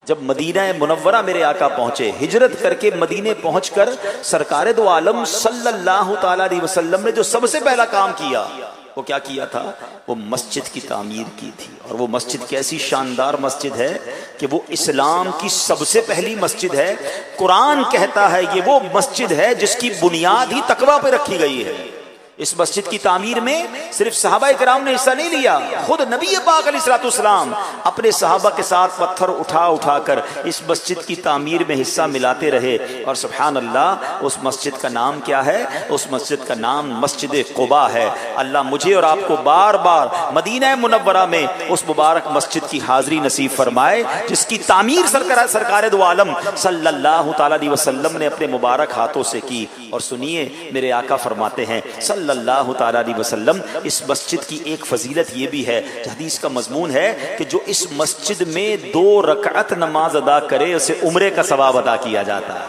جب مدینہ منورہ میرے آقا پہنچے، ہجرت کر کے مدینے پہنچ کر سرکار دو عالم صلی اللہ تعالی علیہ وسلم نے جو سب سے پہلا کام کیا وہ کیا کیا تھا؟ وہ مسجد کی تعمیر کی تھی۔ اور وہ مسجد کیسی شاندار مسجد ہے کہ وہ اسلام کی سب سے پہلی مسجد ہے۔ قرآن کہتا ہے یہ وہ مسجد ہے جس کی بنیاد ہی تقویٰ پہ رکھی گئی ہے۔ اس مسجد کی تعمیر میں صرف صحابہ کرام نے حصہ نہیں لیا، خود نبی پاک علیہ الصلوۃ والسلام اپنے صحابہ کے ساتھ پتھر اٹھا اٹھا کر اس مسجد کی تعمیر میں حصہ ملاتے رہے۔ اور سبحان اللہ، اس مسجد کا نام کیا ہے؟ اس مسجد کا نام مسجد قباء ہے۔ اللہ مجھے اور آپ کو بار بار مدینہ منورہ میں اس مبارک مسجد کی حاضری نصیب فرمائے جس کی تعمیر سرکار دو عالم صلی اللہ تعالی علیہ وسلم نے اپنے مبارک ہاتھوں سے کی۔ اور سنیے، میرے آقا فرماتے ہیں صلی اللہ تعالی علیہ وسلم، اس مسجد کی ایک فضیلت یہ بھی ہے، حدیث کا مضمون ہے کہ جو اس مسجد میں 2 رکعت نماز ادا کرے اسے عمرے کا ثواب ادا کیا جاتا ہے۔